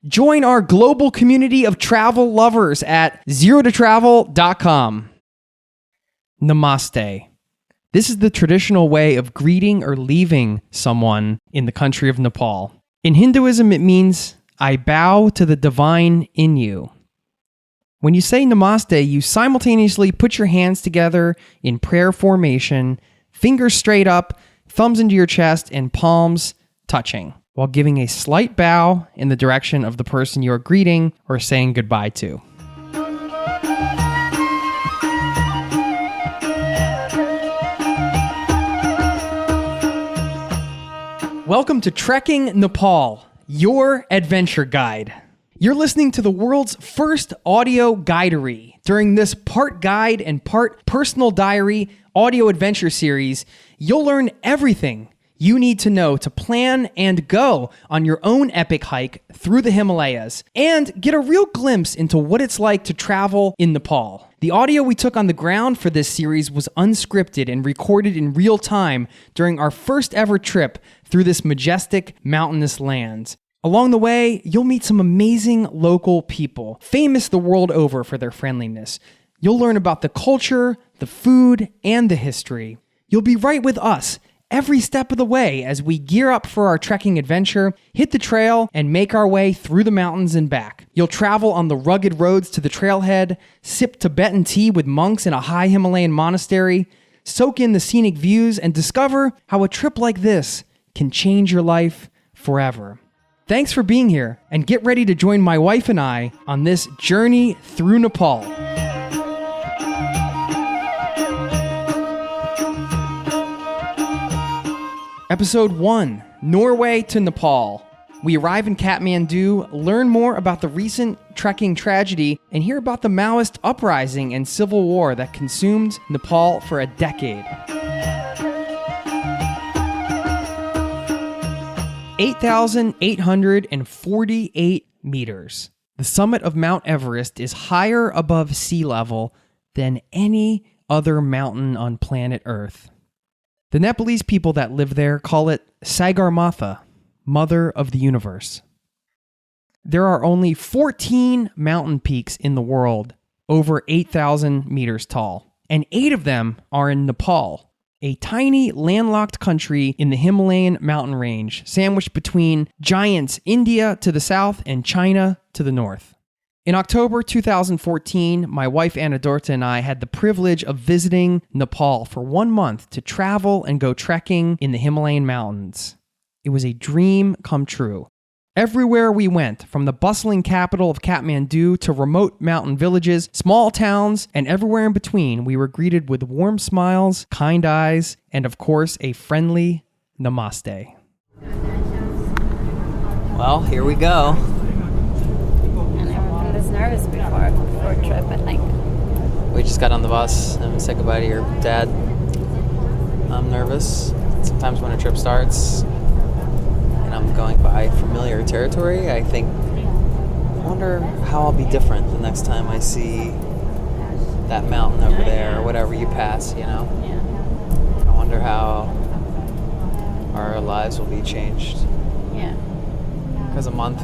Join our global community of travel lovers at zerototravel.com. Namaste. This is the traditional way of greeting or leaving someone in the country of Nepal. In Hinduism, it means, I bow to the divine in you. When you say namaste, you simultaneously put your hands together in prayer formation, fingers straight up, thumbs into your chest, and palms touching, while giving a slight bow in the direction of the person you are greeting or saying goodbye to. Welcome to Trekking Nepal, your adventure guide. You're listening to the world's first audio guidery. During this part guide and part personal diary audio adventure series, you'll learn everything you need to know to plan and go on your own epic hike through the Himalayas and get a real glimpse into what it's like to travel in Nepal. The audio we took on the ground for this series was unscripted and recorded in real time during our first ever trip through this majestic mountainous land. Along the way, you'll meet some amazing local people, famous the world over for their friendliness. You'll learn about the culture, the food, and the history. You'll be right with us every step of the way as we gear up for our trekking adventure, hit the trail, and make our way through the mountains and back. You'll travel on the rugged roads to the trailhead, sip Tibetan tea with monks in a high Himalayan monastery, soak in the scenic views, and discover how a trip like this can change your life forever. Thanks for being here, and get ready to join my wife and I on this journey through Nepal. Episode 1, Norway to Nepal. We arrive in Kathmandu, learn more about the recent trekking tragedy, and hear about the Maoist uprising and civil war that consumed Nepal for a decade. 8,848 meters. The summit of Mount Everest is higher above sea level than any other mountain on planet Earth. The Nepalese people that live there call it Sagarmatha, Mother of the Universe. There are only 14 mountain peaks in the world over 8,000 meters tall, and 8 of them are in Nepal, a tiny landlocked country in the Himalayan mountain range, sandwiched between giants India to the south and China to the north. In October 2014, my wife Anne Dorthe and I had the privilege of visiting Nepal for 1 month to travel and go trekking in the Himalayan mountains. It was a dream come true. Everywhere we went, from the bustling capital of Kathmandu to remote mountain villages, small towns, and everywhere in between, we were greeted with warm smiles, kind eyes, and of course, a friendly namaste. Well, here we go. And everyone was nervous before a trip, I think. We just got on the bus and said goodbye to your dad. I'm nervous. Sometimes when a trip starts and I'm going by familiar territory, I wonder how I'll be different the next time I see that mountain over there or whatever you pass, you know? Yeah. I wonder how our lives will be changed. Yeah. Because a month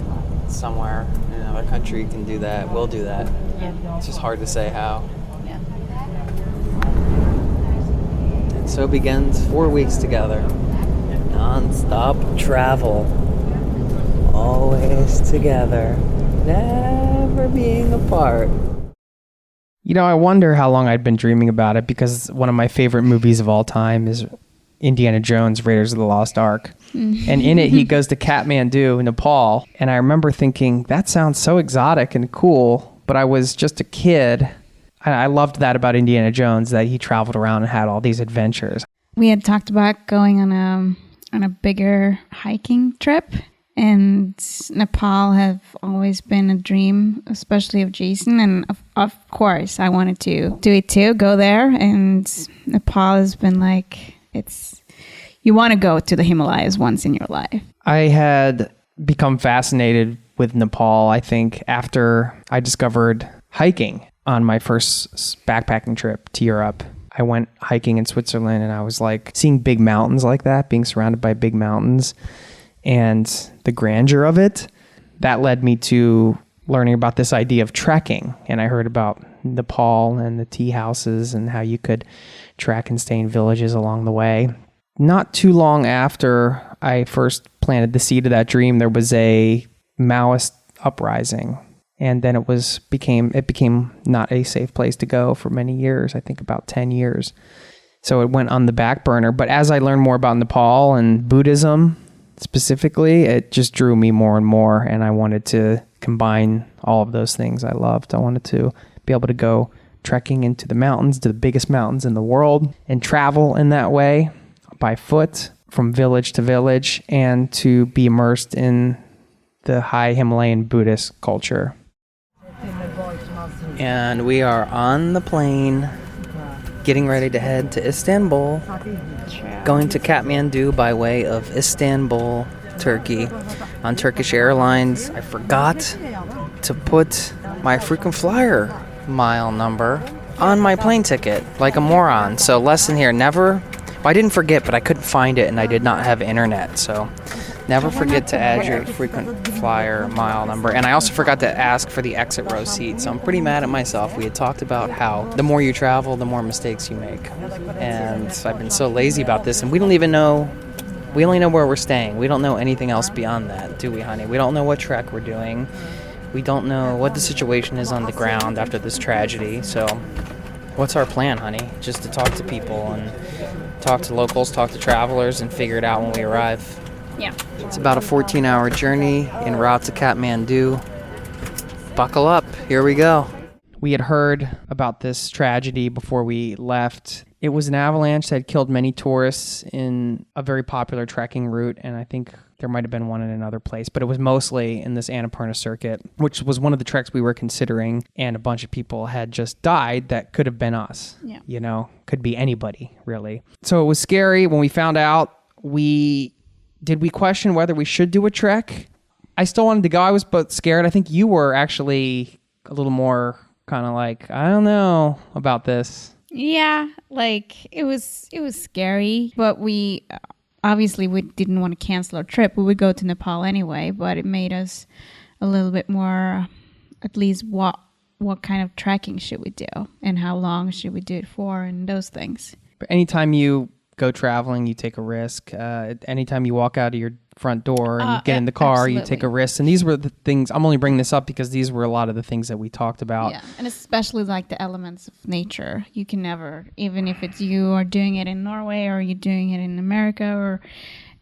somewhere in another country can do that, will do that. Yeah. It's just hard to say how. Yeah. And so begins 4 weeks together. Non-stop travel. Always together. Never being apart. You know, I wonder how long I'd been dreaming about it, because one of my favorite movies of all time is Indiana Jones, Raiders of the Lost Ark. And in it, he goes to Kathmandu, Nepal. And I remember thinking, that sounds so exotic and cool, but I was just a kid. I loved that about Indiana Jones, that he traveled around and had all these adventures. We had talked about going on a bigger hiking trip, and Nepal have always been a dream, especially of Jason, and of course I wanted to do it too, go there. And Nepal has been like, you want to go to the Himalayas once in your life. I had become fascinated with Nepal, I think, after I discovered hiking on my first backpacking trip to Europe. I went hiking in Switzerland, and I was like seeing big mountains like that, being surrounded by big mountains and the grandeur of it. that led me to learning about this idea of trekking. And I heard about Nepal and the tea houses and how you could trek and stay in villages along the way. Not too long after I first planted the seed of that dream, there was a Maoist uprising. And then it became not a safe place to go for many years, I think about 10 years. So it went on the back burner. But as I learned more about Nepal and Buddhism specifically, it just drew me more and more. And I wanted to combine all of those things I loved. I wanted to be able to go trekking into the mountains, to the biggest mountains in the world, and travel in that way by foot from village to village, and to be immersed in the high Himalayan Buddhist culture. And we are on the plane, getting ready to head to Istanbul, going to Kathmandu by way of Istanbul, Turkey, on Turkish Airlines. I forgot to put my frequent flyer mile number on my plane ticket, like a moron. So lesson here, I didn't forget, but I couldn't find it, and I did not have internet. So never forget to add your frequent flyer mile number. And I also forgot to ask for the exit row seat. So I'm pretty mad at myself. We had talked about how the more you travel, the more mistakes you make. And I've been so lazy about this, and we only know where we're staying. We don't know anything else beyond that, do we, honey? We don't know what trek we're doing. We don't know what the situation is on the ground after this tragedy. So what's our plan, honey? Just to talk to people and talk to locals, talk to travelers, and figure it out when we arrive. Yeah. It's about a 14-hour journey en route to Kathmandu. Buckle up. Here we go. We had heard about this tragedy before we left. It was an avalanche that had killed many tourists in a very popular trekking route, and I think there might have been one in another place, but it was mostly in this Annapurna circuit, which was one of the treks we were considering, and a bunch of people had just died that could have been us. Yeah. You know, could be anybody, really. So it was scary. When we found out, did we question whether we should do a trek? I still wanted to go. I was both scared. I think you were actually a little more kind of like, I don't know about this. Yeah, like it was scary, but we didn't want to cancel our trip. We would go to Nepal anyway, but it made us a little bit more, at least what kind of trekking should we do and how long should we do it for and those things. But anytime you go traveling, you take a risk. Anytime you walk out of your front door and you get in the car, you take a risk. And these were the things, I'm only bringing this up because these were a lot of the things that we talked about. Yeah, and especially like the elements of nature. You can never, even if it's you are doing it in Norway or you're doing it in America or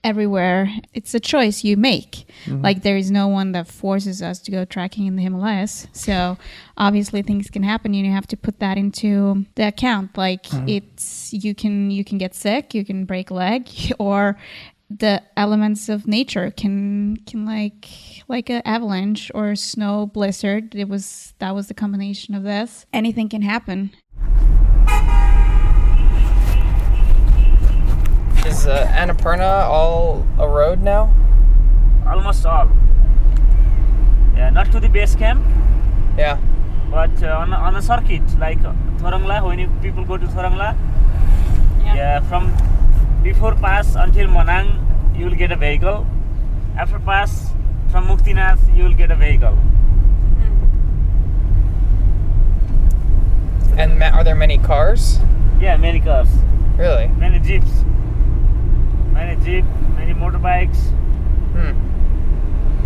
everywhere, it's a choice you make. Mm-hmm. Like there is no one that forces us to go trekking in the Himalayas. So obviously things can happen. You have to put that into the account. Like it's, you can get sick, you can break a leg, or the elements of nature can like an avalanche or a snow blizzard. That was the combination of this. Anything can happen. Is Annapurna all a road now? Almost all. Yeah, not to the base camp. Yeah. But on the circuit, like Thorangla, when people go to Thorangla, from before pass until Manang, you will get a vehicle. After pass from Muktinath, you will get a vehicle. And are there many cars? Yeah, many cars. Really? Many jeeps. Many motorbikes.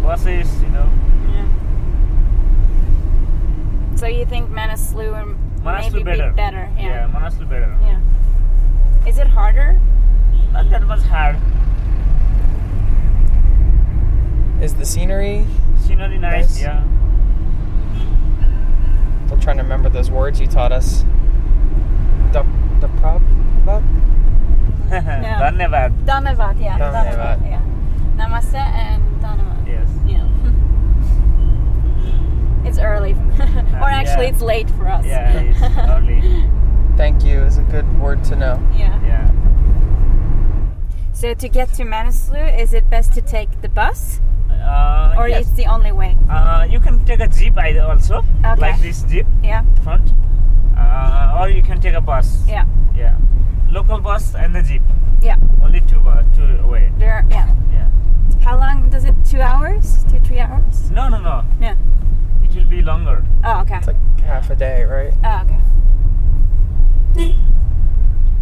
Buses, Yeah. So you think Manaslu maybe better. Be better? Yeah, Manaslu better. Yeah. Is it harder? Not that much hard. Is the scenery Nice? Yeah. Still trying to remember those words you taught us. The Prabhupada? Dhanyavad. Dhanyavad, yeah. Dhanyavad. Yeah. Namaste and Dhanyavad. Yes. Yeah. It's early. Or actually it's late for us. Yeah, it's early. Thank you is a good word to know. Yeah. Yeah. So to get to Manaslu, is it best to take the bus? Or yes. it's the only way? You can take a jeep also, Okay. like this jeep Yeah. front, or you can take a bus. Yeah. Yeah, local bus and the jeep. Yeah. Only two way. Yeah. Yeah. How long does it? 2 hours? 3 hours? No. Yeah. It will be longer. Oh, okay. It's like half a day, right? Oh, okay.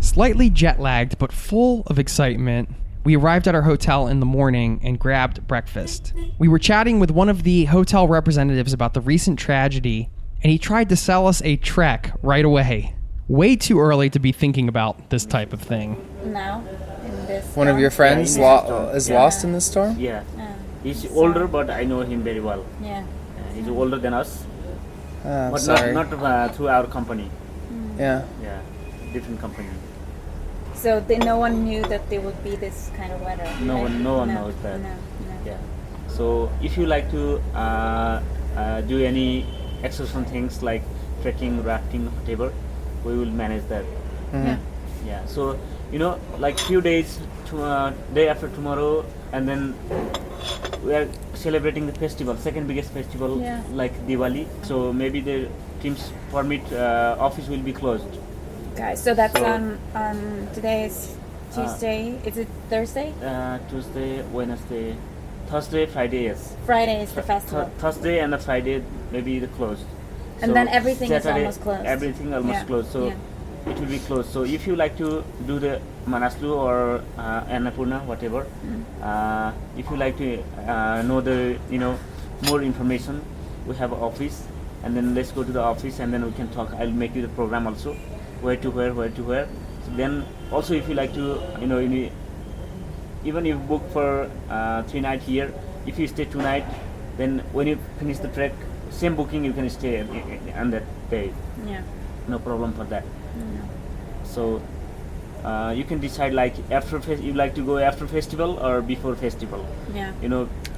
Slightly jet-lagged but full of excitement, we arrived at our hotel in the morning and grabbed breakfast. We were chatting with one of the hotel representatives about the recent tragedy, and he tried to sell us a trek right away. Way too early to be thinking about this type of thing. Now, in this. One of your friends is Yeah. lost in the storm? Yeah. Oh, He's older, but I know him very well. yeah. He's older than us, I'm but sorry. not through our company. Yeah. Yeah, different company. So no one knew that there would be this kind of weather. No right? one knows that. No. Yeah. So if you like to do any excursion things like trekking, rafting, whatever, we will manage that. Yeah. Yeah. So like few days, day after tomorrow, and then we are celebrating the festival, second biggest festival, Yeah. like Diwali. So maybe the team's permit office will be closed. Okay, so that's So- on today is Tuesday. Is it Thursday? Tuesday, Wednesday, Thursday, Friday, yes. Friday is the festival. Thursday and the Friday maybe the closed. And then everything is Saturday, almost closed. Everything almost Yeah, closed. So yeah. it will be closed. So if you like to do the Manaslu or Annapurna, whatever, if you like to know the more information, we have an office, and then let's go to the office and then we can talk. I'll make you the program also, where to where. So then also if you like to even if you book for 3 nights here, if you stay 2 nights, then when you finish the trek, same booking you can stay on that day. Yeah. No problem for that. So you can decide like you like to go after festival or before festival. Yeah.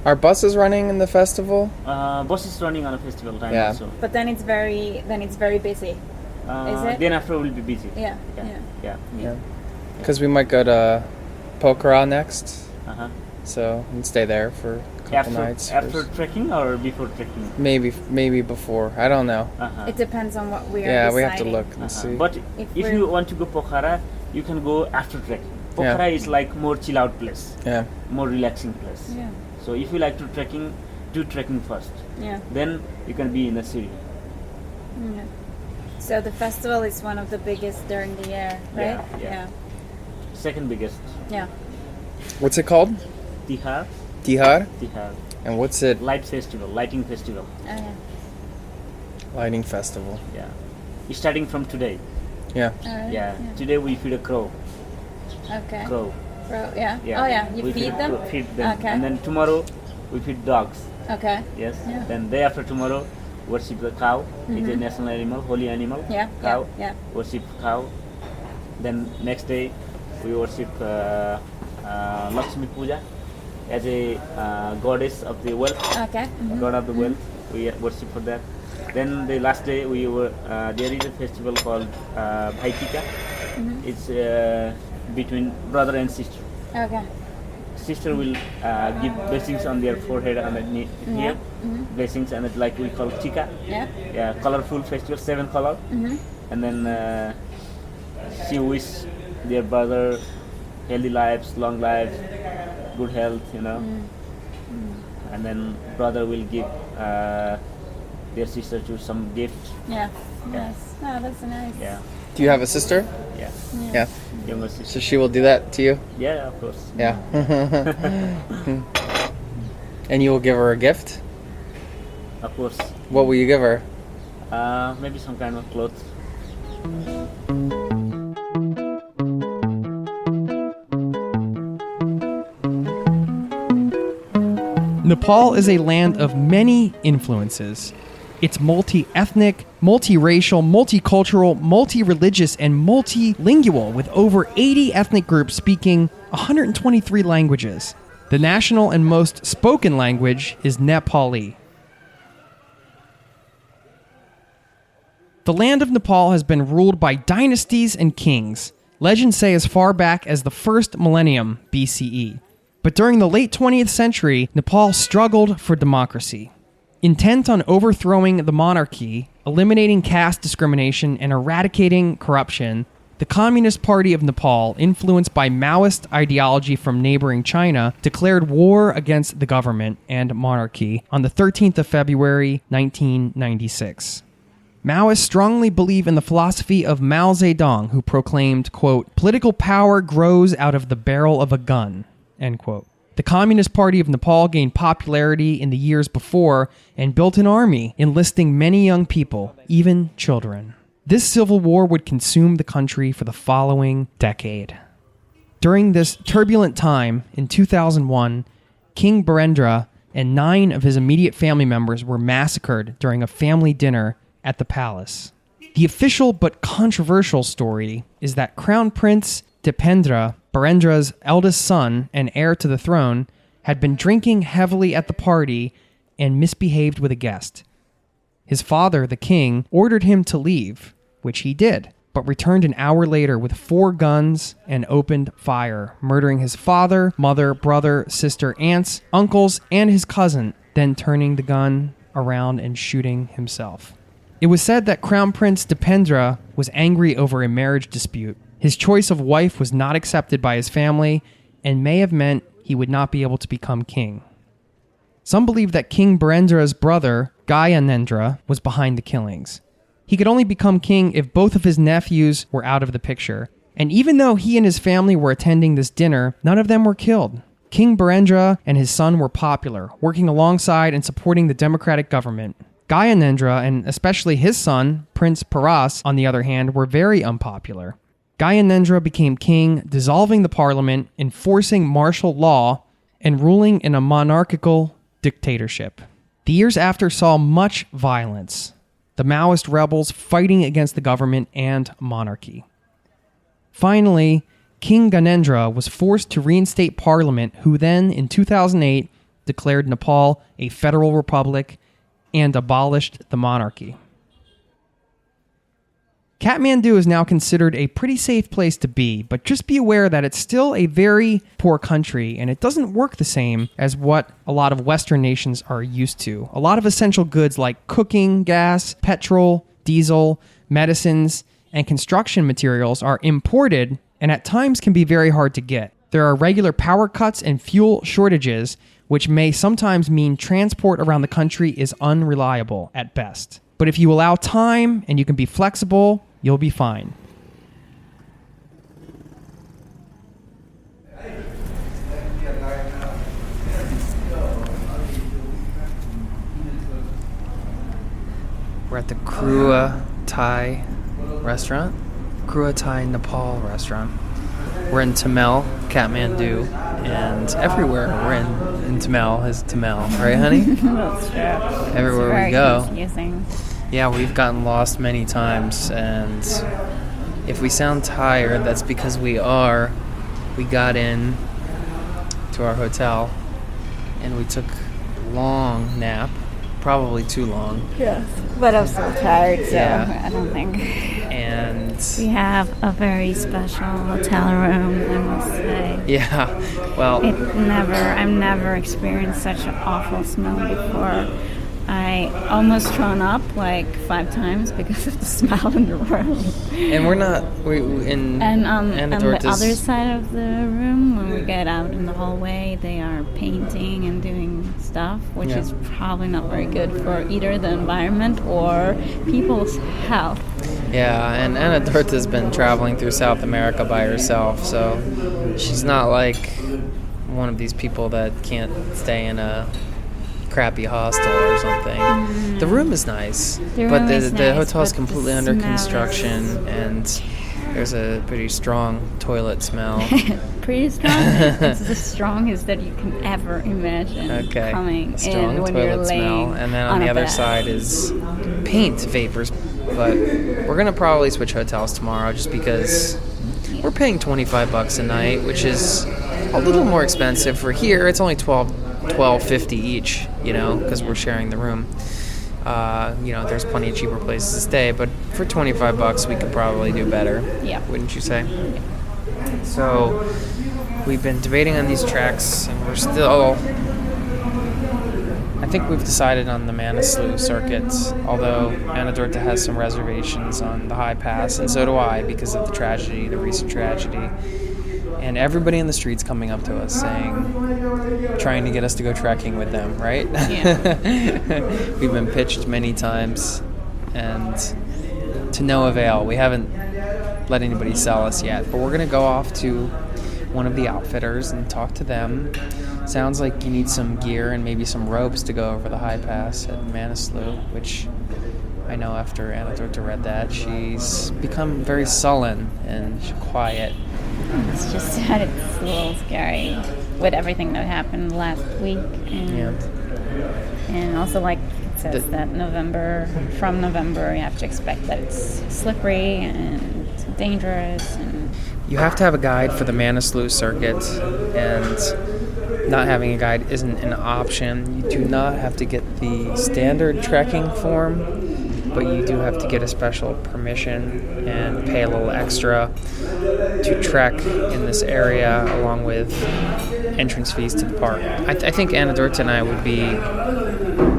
Are buses running in the festival? Bus is running on a festival time Yeah. also. But then it's very busy. Is it? Then after we'll be busy. Yeah. Yeah. Yeah. Because we might go to Pokhara next, Uh-huh. so and stay there for a couple nights. After trekking or before trekking? Maybe before. I don't know. Uh-huh. It depends on what we are Yeah, deciding. we have to look and see. But If if we're- you want to go Pokhara, you can go after trekking. Yeah. Pokhara is like more chill out place, Yeah. more relaxing place. Yeah. So if you like to trekking, do trekking first. Yeah. Then you can be in the city. Yeah. So the festival is one of the biggest during the year, right? Yeah. Second biggest. Yeah. What's it called? Tihar. Tihar? Tihar. And what's it? Light festival, lighting festival. Oh, yeah. Lighting festival. Yeah. Starting from today. Yeah. All right. Yeah. Today we feed a crow. Okay. Crow. Yeah. Yeah. Oh yeah. You We feed them. Feed them. Okay. And then tomorrow we feed dogs. Okay. Yes. Yeah. Then day after tomorrow, worship the cow. It's a national animal, holy animal. Yeah. Cow. Yeah. Worship cow. Then next day we worship Lakshmi Puja as a goddess of the wealth, Okay. Mhm. god of the wealth. We worship for that. Then the last day we were there is a festival called Bhaitika. It's between brother and sister. Okay. Sister will give blessings on their forehead and here, blessings, and it's like we call tika. Yeah. Yeah, colorful festival, 7 color, and then she wish their brother healthy lives, long lives, good health, and then brother will give their sister to some gift. Yeah. Yeah. Nice. Oh, that's nice. Yeah, Do you have a sister? yeah, Yeah. younger So sister. she will do that to you? Yeah, of course. Yeah. And you will give her a gift? Of course. What will you give her? Maybe some kind of clothes. Nepal is a land of many influences. It's multi-ethnic, multiracial, multicultural, multi-religious, and multilingual, with over 80 ethnic groups speaking 123 languages. The national and most spoken language is Nepali. The land of Nepal has been ruled by dynasties and kings. Legends say as far back as the first millennium BCE. But during the late 20th century, Nepal struggled for democracy. Intent on overthrowing the monarchy, eliminating caste discrimination, and eradicating corruption, The Communist Party of Nepal, influenced by Maoist ideology from neighboring China, declared war against the government and monarchy on the 13th of February, 1996. Maoists strongly believe in the philosophy of Mao Zedong, who proclaimed, quote, "Political power grows out of the barrel of a gun," end quote. The Communist Party of Nepal gained popularity in the years before and built an army, enlisting many young people, even children. This civil war would consume the country for the following decade. During this turbulent time, in 2001, King Birendra and 9 of his immediate family members were massacred during a family dinner at the palace. The official but controversial story is that Crown Prince Dipendra, Birendra's eldest son and heir to the throne, had been drinking heavily at the party and misbehaved with a guest. His father, the king, ordered him to leave, which he did, but returned an hour later with 4 guns and opened fire, murdering his father, mother, brother, sister, aunts, uncles, and his cousin, then turning the gun around and shooting himself. It was said that Crown Prince Dipendra was angry over a marriage dispute. His choice of wife was not accepted by his family and may have meant he would not be able to become king. Some believe that King Birendra's brother, Gyanendra, was behind the killings. He could only become king if both of his nephews were out of the picture. And even though he and his family were attending this dinner, none of them were killed. King Birendra and his son were popular, working alongside and supporting the democratic government. Gyanendra, and especially his son, Prince Paras, on the other hand, were very unpopular. Gyanendra became king, dissolving the parliament, enforcing martial law, and ruling in a monarchical dictatorship. The years after saw much violence. The Maoist rebels fighting against the government and monarchy. Finally, King Gyanendra was forced to reinstate parliament, who then, in 2008, declared Nepal a federal republic and abolished the monarchy. Kathmandu is now considered a pretty safe place to be, but just be aware that it's still a very poor country, and it doesn't work the same as what a lot of Western nations are used to. A lot of essential goods like cooking, gas, petrol, diesel, medicines, and construction materials are imported and at times can be very hard to get. There are regular power cuts and fuel shortages, which may sometimes mean transport around the country is unreliable at best. But if you allow time and you can be flexible, you'll be fine. We're at the Krua Thai restaurant. Krua Thai Nepal restaurant. We're in Tamil, Kathmandu, and everywhere we're in Tamil is Tamil, right, honey? That's true. Everywhere we go. Confusing. Yeah, we've gotten lost many times, and if we sound tired, that's because we are. We got in to our hotel, and we took a long nap, probably too long. Yes, but I'm so tired, so Yeah. I don't think. And We have a very special hotel room, I must say. yeah, well, I've never experienced such an awful smell before. I almost thrown up like 5 times because of the smell in the room. and we're not, in And on Anne the Dorthe's- other side of the room, when we get out in the hallway, they are painting and doing stuff, which Yeah. is probably not very good for either the environment or people's health. Yeah, and Anne Dorthe has been traveling through South America by herself, so she's not like one of these people that can't stay in a crappy hostel or something. The room is nice, The but room is the nice, hotel is but completely the under smell construction, and there's a pretty strong toilet smell. Pretty strong. It's the strongest that you can ever imagine Okay, coming a strong in when you're toilet laying smell, and then on a the other bed. side is paint vapors. But we're gonna probably switch hotels tomorrow, just because we're paying $25 a night, which is a little more expensive for here. It's only $12.50 each, because we're sharing the room. There's plenty of cheaper places to stay, but for $25 we could probably do better. Yeah. Wouldn't you say? So we've been debating on these treks, and we're still I think we've decided on the Manaslu circuit, although Anne Dorthe has some reservations on the high pass, and so do I because of the recent tragedy. And everybody in the streets coming up to us trying to get us to go trekking with them, right? Yeah. We've been pitched many times, and to no avail. We haven't let anybody sell us yet, but we're going to go off to one of the outfitters and talk to them. Sounds like you need some gear and maybe some ropes to go over the high pass at Manaslu, which I know after Anne Dorthe read that, she's become very sullen and quiet. It's just that it's a little scary with everything that happened last week. And also, like it says, that from November, you have to expect that it's slippery and dangerous. And you have to have a guide for the Manaslu circuit, and not having a guide isn't an option. You do not have to get the standard trekking form, but you do have to get a special permission and pay a little extra to trek in this area, along with entrance fees to the park. I think Anne Dorthe and I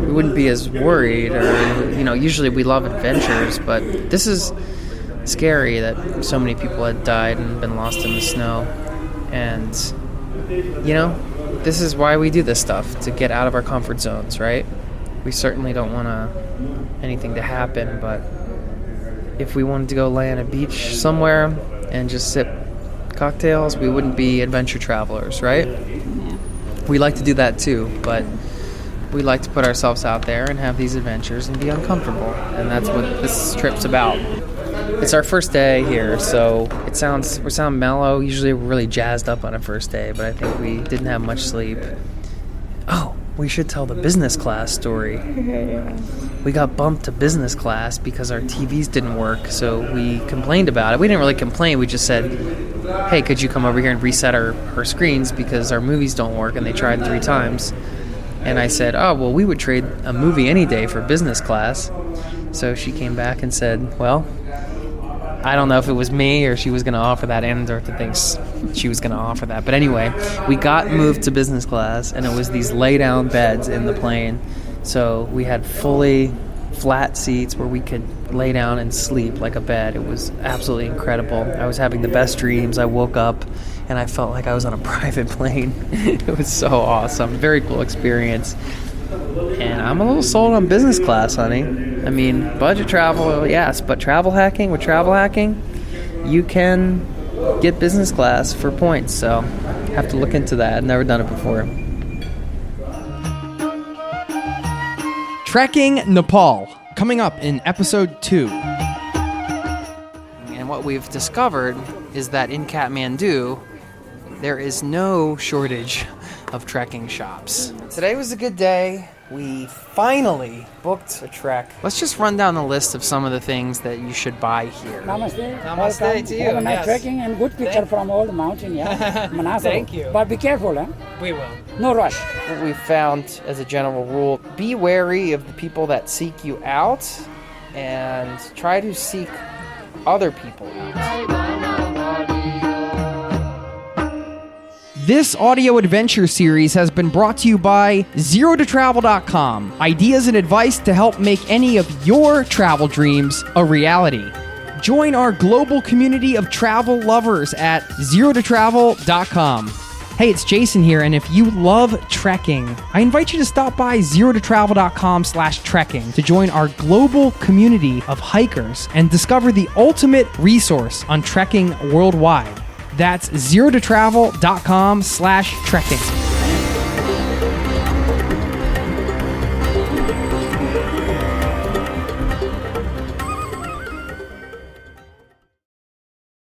we wouldn't be as worried, or usually we love adventures, but this is scary that so many people had died and been lost in the snow. And this is why we do this stuff, to get out of our comfort zones, right? We certainly don't want anything to happen, but if we wanted to go lay on a beach somewhere and just sip cocktails, we wouldn't be adventure travelers, right? yeah. We like to do that too, but we like to put ourselves out there and have these adventures and be uncomfortable, and that's what this trip's about. It's our first day here, so we sound mellow. Usually we're really jazzed up on a first day, but I think we didn't have much sleep. Oh, we should tell the business class story. We got bumped to business class because our TVs didn't work, so we complained about it. We didn't really complain, we just said, hey, could you come over here and reset our screens because our movies don't work, and they tried 3 times. And I said, oh, well, we would trade a movie any day for business class. So she came back and said, well, I don't know if it was me or she was going to offer that. Anne Dorthe thinks she was going to offer that. But anyway, we got moved to business class, and it was these lay-down beds in the plane. So we had fully flat seats where we could lay down and sleep like a bed. It was absolutely incredible. I was having the best dreams. I woke up, and I felt like I was on a private plane. It was so awesome. Very cool experience. And I'm a little sold on business class, honey. I mean, budget travel, yes, but with travel hacking, you can get business class for points, so have to look into that. I've never done it before. Trekking Nepal, coming up in episode 2. And what we've discovered is that in Kathmandu, there is no shortage of trekking shops. Today was a good day. We finally booked a trek. Let's just run down the list of some of the things that you should buy here. Namaste. Namaste Welcome. to you. Have a nice Yes. trekking and good picture from all the mountain, yeah. Manaslu. Thank you. But be careful, huh? We will. No rush. What we found as a general rule, be wary of the people that seek you out and try to seek other people out. This audio adventure series has been brought to you by ZeroToTravel.com. Ideas and advice to help make any of your travel dreams a reality. Join our global community of travel lovers at ZeroToTravel.com. Hey, it's Jason here, and if you love trekking, I invite you to stop by ZeroToTravel.com/trekking to join our global community of hikers and discover the ultimate resource on trekking worldwide. That's ZeroToTravel.com/trekking.